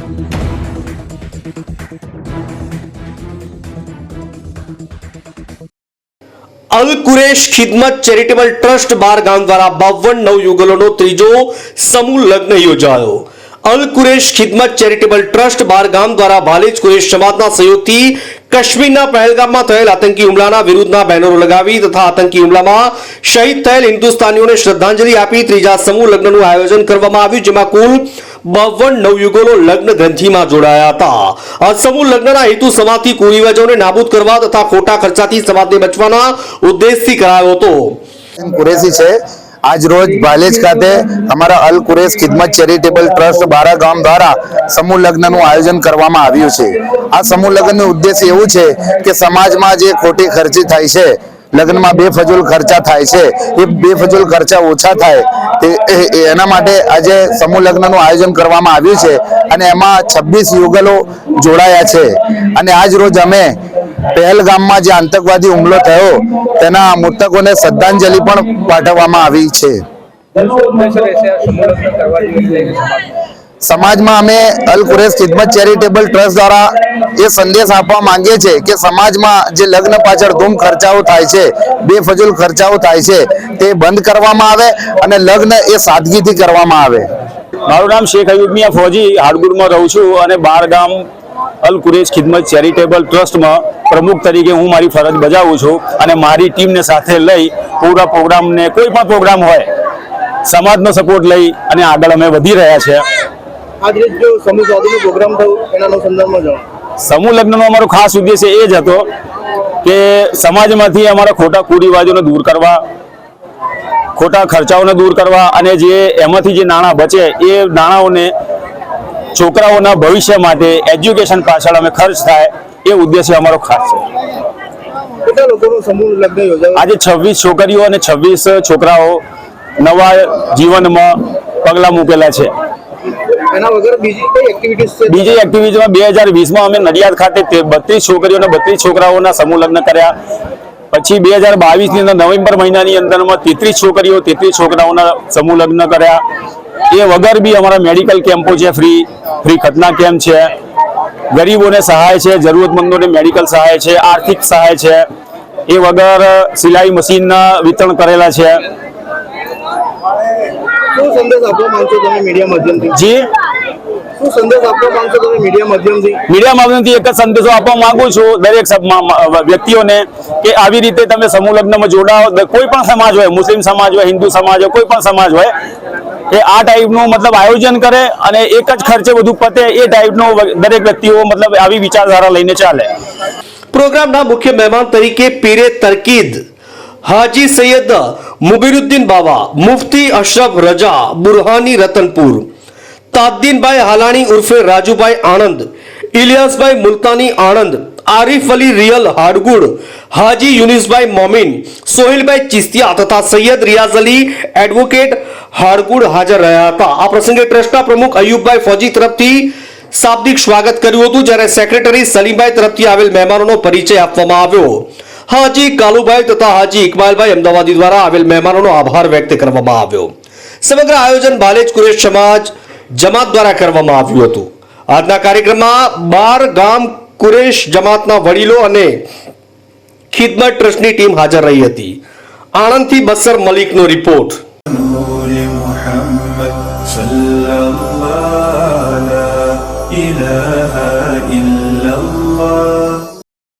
અલ Kuresh ખિદમત charitable trust બાર ગામ દ્વારા 52 નવયુગલોનો ત્રીજો સમૂહ લગ્ન યોજાયો। અલ કુરેશ ખિદમત ચેરિટેબલ ટ્રસ્ટ બાર ગામ દ્વારા ભાલેજ કુરેશ સમાજના સહયોગથી કાશ્મીરના પહેલગામમાં થયેલ આતંકી હુમલાના વિરુદ્ધના બેનરો લગાવી તથા આતંકી હુમલામાં શહીદ થયેલ હિન્દુસ્તાનીઓને શ્રદ્ધાંજલિ આપી ત્રીજા સમૂહ લગ્નનું આયોજન કરવામાં આવ્યું, જેમાં કુલ 52 નવયુગલો લગ્ન ગ્રંથિમાં જોડાયા હતા। આ સમૂહ લગ્નના હેતુ સમાજથી કુરિવાજોને નાબૂદ કરવા તથા ખોટા ખર્ચાથી સમાજને બચવાના ઉદ્દેશથી કરાયો હતો। કુરેશી છે। आज रोज भालेज खाते अमरा अल कुरेश खिदमत चेरिटेबल ट्रस्ट बारा गाम द्वारा समूह लग्न आयोजन करवामां आव्युं छे। आ समूह लग्न उद्देश्य एवुं छे के समाज में जे खोटी खर्ची थाय छे, लग्न में बेफजूल खर्चा थाय छे, ए बेफजूल खर्चा ओछा थाय एना माटे आजे समूह लग्न आयोजन करवामां आव्युं छे अने एमां 26 युगलो जोड़ाया छे। अने आज रोज अमे पहलगाम में जे आतंकवादी हुमलो थयो तेना मृतकोने श्रद्धांजलि पण पाठववामां आवी छे। समाज में अमे अल कुरेश खिदमत चेरिटेबल ट्रस्ट द्वारा ये संदेश आपवा मांगीए छे के समाज में जे लग्न पाछळ धूम खर्चाओ थाय छे, बेफजूल खर्चाओ थाय छे ते बंद करवामां आवे अने लग्न ए सादगीथी करवामां आवे। मारुं नाम शेख अयूब मियां फौजी हाडगुड़ में रहूं छुं अने बार गाम अल कुरेश खिदमत चेरिटेबल ट्रस्ट में प्रमुख तरीके हूँ मारी फरज बजावुं छुं अने मारी टीम ने साथे लई पूरा प्रोग्राम ने कोई पण प्रोग्राम होय समाजनो सपोर्ट लई अने आगळ अमे वधी रह्या छे। आज जो समूह शादीनो प्रोग्राम थयो एनानो संदर्भमां जो समूह लग्ननो अमारो खास उद्देश्य ए ज हतो के समाजमांथी अमारा खोटा कुरिवाजोने दूर करवा, खोटा खर्चाओने दूर करवा अने जे एमांथी जे नाणां बचे ए नाणाओने छोकराओना भविष्य माटे एज्युकेशन पाछळ अमे खर्च थाय ए उद्देश्य अमारो खास छे। કેટલા લોકોનો સમૂહ લગ્ન યોજાયો? आज 26 छोकरीओ अने 26 छोकराओ नवा जीवनमां पगला मूकेला छे। એના વગર બીજી કઈ એક્ટિવિટીઝ છે? बीजी एक्टिविटीमां 2020 में अमे नडियाद खाते 32 छोकरीओ अने 32 छोकराओना समूह लग्न कर्या। पछी 2022 ની અંદર नवेम्बर महीनानी अंदरमां 33 छोकरीओ 33 छोकराओना समूह लग्न कर्या। ए वगर भी अमरा मेडिकल केम्पो छे, फ्री खतना केम्प छे, गरीबोने सहाय छे, जरूरतमंदोने मेडिकल सहाय छे, आर्थिक सहाय छे। ए वगर सिलाई मशीन वितरण करेला छे। શું સંદેશ આપવા માંગશો તમે મીડિયા માધ્યમથી? जी શું સંદેશ આપવા માંગશો તમે મીડિયા માધ્યમથી? मीडिया माध्यमथी एक ज संदेशो आपवा मांगु छुं दरेक व्यक्तिओने के आवी रीते तमे समूह लग्નમાં જોડાઓ। कोई पण समाज होय, मुस्लिम समाज होय, हिंदू समाज होय, कोई पण समाज होय ए आ टाइपનું मतलब आयोजन करे અને એક જ ખર્ચે બધું પતે એ ટાઈપનો દરેક વ્યક્તિઓ मतलब આવી વિચારધારા લઈને ચાલે। પ્રોગ્રામના મુખ્ય મહેમાન તરીકે પીરે તરકીદ हाजी सैयद मुबीरुद्दीन बाबा, मुफ्ती अशरफ रजा बुरहानी रतनपुर, ताजुद्दीन भाई हालानी उर्फे राजू भाई आनंद, इलियास भाई मुल्तानी आनंद, आरिफ अली रियल हाडगुड़, हाजी यूनिस भाई मोमिन, सोहेल भाई चिस्तिया तथा सैयद रियाज अली एडवोकेट हाडगुड़ हाजर रह्या हता। आ प्रसंगे ट्रस्टना प्रमुख अयूब भाई फौजी तरफथी शाब्दिक स्वागत कर्युं हतुं, ज्यारे सेक्रेटरी सलीम भाई तरफथी आवेल मेहमानोनो परिचय आपवामां આવ્યો। हाजी कालूभाई तथा हाजी इकबाल भाई अमदावादी द्वारा आवेल मेहमानों आभार व्यक्त करवामां આવ્યો। समग्र आयोजन भालेज कुरेश समाज जमात द्वारा करवामां આવ્યું હતું। આજના કાર્યક્રમમાં 12 ગામ कुरेश जमातना वडीलो अने खिदमत ट्रस्टनी टीम हाजर रही હતી। આણંદથી બસર મલિકનો રિપોર્ટ। لا إله إلا الله